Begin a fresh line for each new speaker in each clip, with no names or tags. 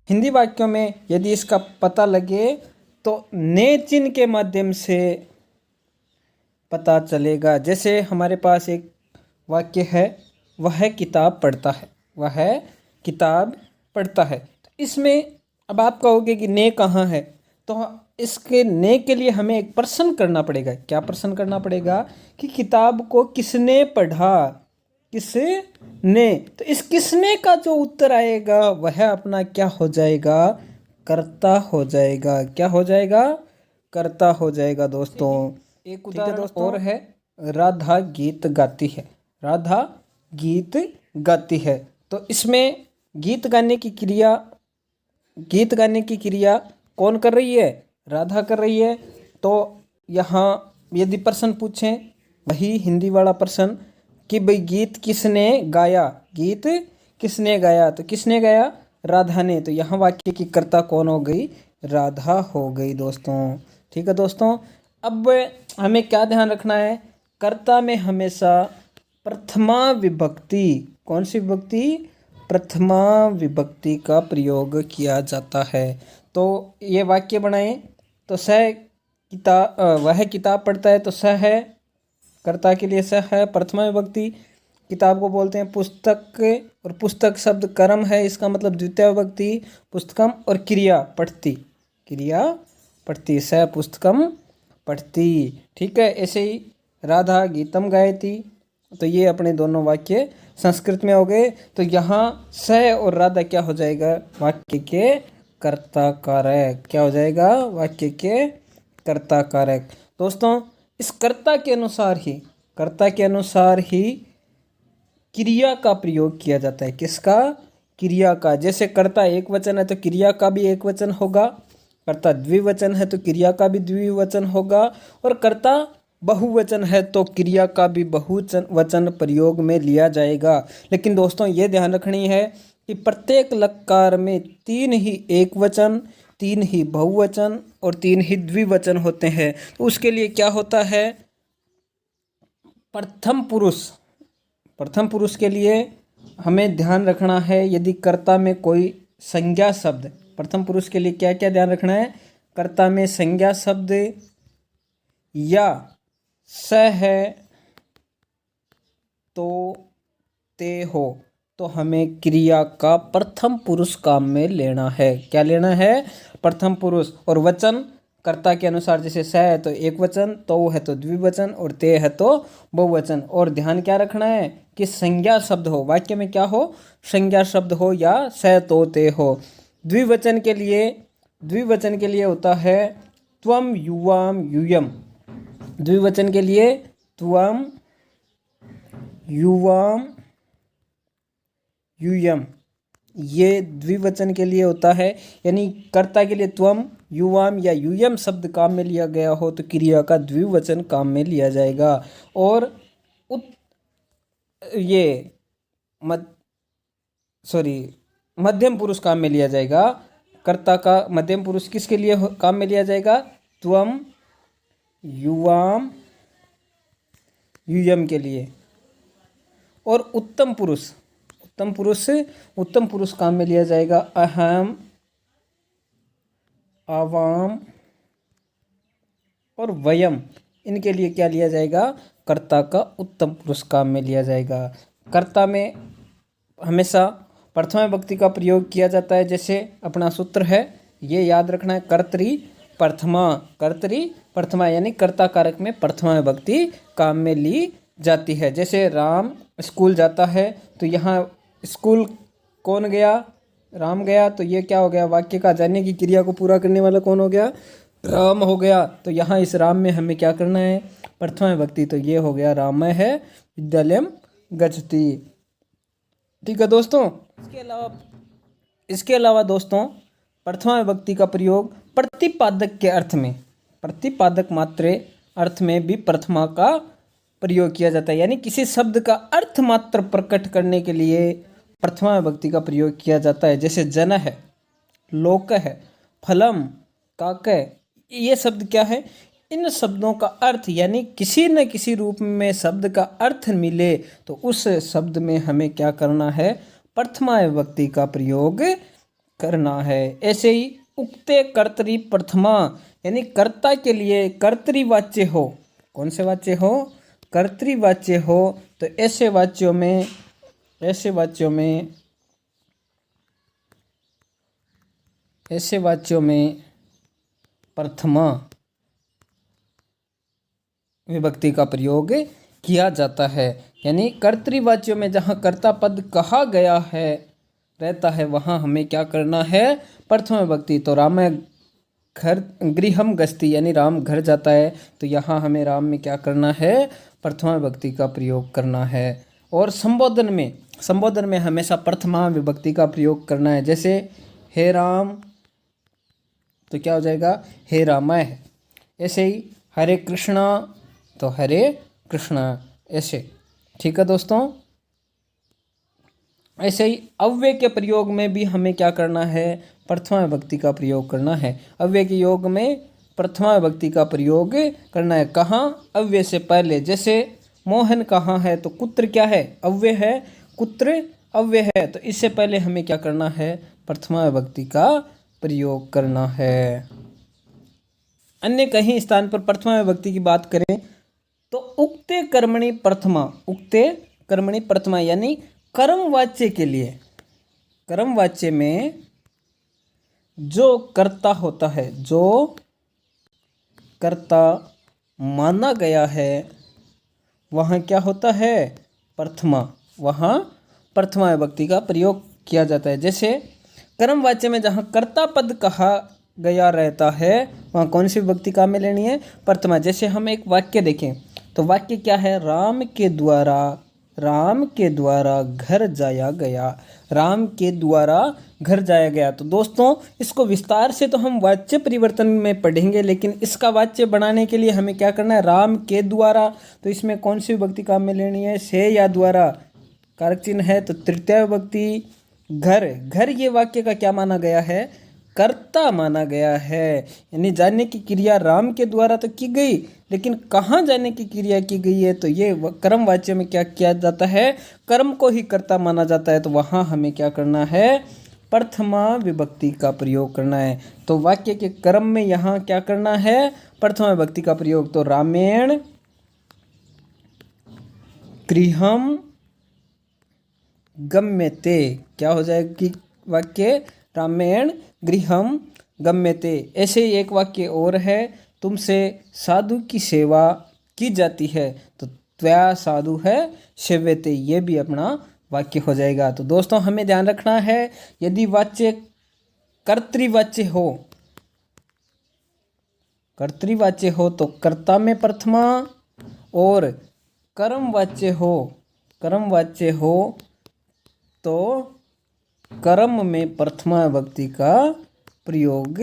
हिंदी वाक्यों में यदि इसका पता लगे तो ने चिन्ह के माध्यम से पता चलेगा। जैसे हमारे पास एक वाक्य है, वह किताब पढ़ता है, वह किताब पढ़ता है। तो इसमें अब आप कहोगे कि ने कहाँ है, तो इसके ने के लिए हमें एक प्रश्न करना पड़ेगा। क्या प्रश्न करना पड़ेगा कि किताब को किसने पढ़ा, किसने। तो इस किसने का जो उत्तर आएगा वह अपना क्या हो जाएगा, कर्ता हो जाएगा। क्या हो जाएगा, कर्ता हो जाएगा दोस्तों। एक उदाहरण और है, राधा गीत गाती है, राधा गीत गाती है। तो इसमें गीत गाने की क्रिया कौन कर रही है, राधा कर रही है। तो यहाँ यदि प्रश्न पूछें, वही हिंदी वाला प्रश्न कि भाई गीत किसने गाया, गीत किसने गाया, तो किसने गाया, राधा ने। तो यहाँ वाक्य की कर्ता कौन हो गई, राधा हो गई दोस्तों। ठीक है दोस्तों, अब हमें क्या ध्यान रखना है, कर्ता में हमेशा प्रथमा विभक्ति, कौन सी विभक्ति, प्रथमा विभक्ति का प्रयोग किया जाता है। तो ये वाक्य बनाएं, तो वह किताब पढ़ता है, तो स है कर्ता के लिए, स है प्रथमा विभक्ति। किताब को बोलते हैं पुस्तक, और पुस्तक शब्द कर्म है, इसका मतलब द्वितीय विभक्ति पुस्तकम, और क्रिया पढ़ती, क्रिया पढ़ती, स पुस्तकम पढ़ती। ठीक है, ऐसे ही राधा गीतम गायती। तो ये अपने दोनों वाक्य संस्कृत में हो गए। तो यहाँ स और राधा क्या हो जाएगा, वाक्य के कर्ता कारक। क्या हो जाएगा, वाक्य के कर्ता कारक। दोस्तों इस कर्ता के अनुसार ही क्रिया का प्रयोग किया जाता है। किसका, क्रिया का। जैसे कर्ता एक वचन है तो क्रिया का भी एक वचन होगा, कर्ता द्विवचन है तो क्रिया का भी द्विवचन होगा, और कर्ता बहुवचन है तो क्रिया का भी बहुवचन प्रयोग में लिया जाएगा। लेकिन दोस्तों ये ध्यान रखनी है कि प्रत्येक लकार में 3 ही एक वचन, 3 ही बहुवचन और 3 ही द्विवचन होते हैं। तो उसके लिए क्या होता है, प्रथम पुरुष के लिए हमें ध्यान रखना है, यदि कर्ता में कोई संज्ञा शब्द, प्रथम पुरुष के लिए क्या क्या ध्यान रखना है, कर्ता में संज्ञा शब्द या स है तो ते हो, तो हमें क्रिया का प्रथम पुरुष काम में लेना है। क्या लेना है, प्रथम पुरुष। और वचन कर्ता के अनुसार, जैसे स है तो एक वचन, तो है तो द्विवचन, और ते है तो बहुवचन। और ध्यान क्या रखना है कि संज्ञा शब्द हो, वाक्य में क्या हो, संज्ञा शब्द हो, या स तो ते हो। द्विवचन के लिए होता है त्वम युवाम यूयम। द्विवचन के लिए त्वम युवाम यूयम, ये द्विवचन के लिए होता है। यानी कर्ता के लिए त्वम युवाम या यूयम शब्द काम में लिया गया हो तो क्रिया का द्विवचन काम में लिया जाएगा। और मध्यम पुरुष काम में लिया जाएगा। कर्ता का मध्यम पुरुष किसके लिए काम में लिया जाएगा, त्वम युवाम यूयम के लिए। और उत्तम पुरुष काम में लिया जाएगा अहम, आवाम और वयम, इनके लिए क्या लिया जाएगा, कर्ता का उत्तम पुरुष काम में लिया जाएगा। कर्ता में हमेशा प्रथमा विभक्ति का प्रयोग किया जाता है। जैसे अपना सूत्र है, ये याद रखना है, कर्तरी प्रथमा, यानी कर्ता कारक में प्रथमा विभक्ति काम में ली जाती है। जैसे राम स्कूल जाता है, तो यहाँ स्कूल कौन गया, राम गया, तो ये क्या हो गया, वाक्य का जाने की क्रिया को पूरा करने वाला कौन हो गया, राम हो गया। तो यहाँ इस राम में हमें क्या करना है, प्रथमा विभक्ति, तो ये हो गया रामः है विद्यालयम गच्छति। ठीक है दोस्तों, इसके अलावा दोस्तों प्रथमा विभक्ति का प्रयोग प्रतिपादक मात्रे अर्थ में भी प्रथमा का प्रयोग किया जाता है। यानी किसी शब्द का अर्थ मात्र प्रकट करने के लिए प्रथमा विभक्ति का प्रयोग किया जाता है। जैसे जन है, लोक है, फलम, काक, ये शब्द क्या है, इन शब्दों का अर्थ, यानी किसी न किसी रूप में शब्द का अर्थ मिले तो उस शब्द में हमें क्या करना है, प्रथमा विभक्ति का प्रयोग करना है। ऐसे ही उक्ते कर्तरी प्रथमा यानी कर्ता के लिए कर्तृवाच्य हो। कौन से वाच्य हो? कर्तृवाच्य हो। तो ऐसे वाच्यों में प्रथमा विभक्ति का प्रयोग किया जाता है। यानी कर्तृवाच्यों में जहाँ कर्ता पद कहा गया है रहता है वहाँ हमें क्या करना है? प्रथम विभक्ति। तो राम घर गृहम गस्ती यानी राम घर जाता है, तो यहाँ हमें राम में क्या करना है? प्रथमा विभक्ति का प्रयोग करना है। और संबोधन में हमेशा प्रथमा विभक्ति का प्रयोग करना है। जैसे हे राम, तो क्या हो जाएगा? हे रामाय। ऐसे ही हरे कृष्णा, तो हरे कृष्णा। ऐसे, ठीक है दोस्तों। ऐसे ही अव्यय के प्रयोग में भी हमें क्या करना है? प्रथमा विभक्ति का प्रयोग करना है। अव्यय के योग में प्रथमा विभक्ति का प्रयोग करना है। कहाँ? अव्यय से पहले। जैसे मोहन कहाँ है? तो कुत्र क्या है? अव्यय है। कुत्र अव्यय है, तो इससे पहले हमें क्या करना है? प्रथमा विभक्ति का प्रयोग करना है। अन्य कहीं स्थान पर प्रथमा विभक्ति की बात करें तो उक्ते कर्मणि प्रथमा यानी कर्मवाच्य के लिए, कर्मवाच्य में जो कर्ता होता है, जो कर्ता माना गया है, वहाँ क्या होता है? प्रथमा। वहाँ प्रथमा विभक्ति का प्रयोग किया जाता है। जैसे कर्मवाच्य में जहाँ कर्ता पद कहा गया रहता है वहाँ कौन सी विभक्ति काम में लेनी है? प्रथमा। जैसे हम एक वाक्य देखें तो वाक्य क्या है? राम के द्वारा घर जाया गया। राम के द्वारा घर जाया गया। तो दोस्तों इसको विस्तार से तो हम वाच्य परिवर्तन में पढ़ेंगे, लेकिन इसका वाच्य बनाने के लिए हमें क्या करना है? राम के द्वारा। तो इसमें कौन सी विभक्ति काम में लेनी है? से या द्वारा? कारक चिन्ह है तो तृतीय विभक्ति। घर ये वाक्य का क्या माना गया है? कर्ता माना गया है। यानी जाने की क्रिया राम के द्वारा तो की गई, लेकिन कहाँ जाने की क्रिया की गई है? तो ये कर्म वाच्य में क्या किया जाता है? कर्म को ही कर्ता माना जाता है। तो वहाँ हमें क्या करना है? प्रथमा विभक्ति का प्रयोग करना है। तो वाक्य के कर्म में यहाँ क्या करना है? प्रथमा विभक्ति का प्रयोग। तो रामेण गृहम गम्यते, क्या हो जाएगी वाक्य? रामेण गृहम गम्यते। ऐसे ही एक वाक्य और है, तुमसे साधु की सेवा की जाती है। तो त्वया साधु है सेव्यते, ये भी अपना वाक्य हो जाएगा। तो दोस्तों हमें ध्यान रखना है, यदि वाच्य कर्तृवाच्य हो तो कर्ता में प्रथमा, और कर्मवाच्य हो तो कर्म में प्रथमा विभक्ति का प्रयोग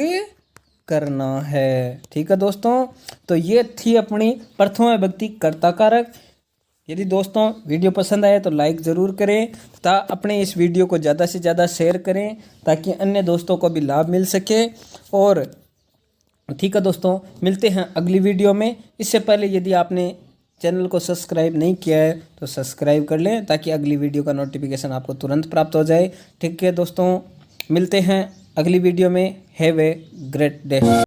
करना है। ठीक है दोस्तों, तो ये थी अपनी प्रथमा विभक्ति कर्ता कारक। यदि दोस्तों वीडियो पसंद आए तो लाइक ज़रूर करें तथा अपने इस वीडियो को ज़्यादा से ज़्यादा शेयर करें ताकि अन्य दोस्तों को भी लाभ मिल सके। और ठीक है दोस्तों, मिलते हैं अगली वीडियो में। इससे पहले यदि आपने चैनल को सब्सक्राइब नहीं किया है तो सब्सक्राइब कर लें ताकि अगली वीडियो का नोटिफिकेशन आपको तुरंत प्राप्त हो जाए। ठीक है दोस्तों, मिलते हैं अगली वीडियो में। Have a great day.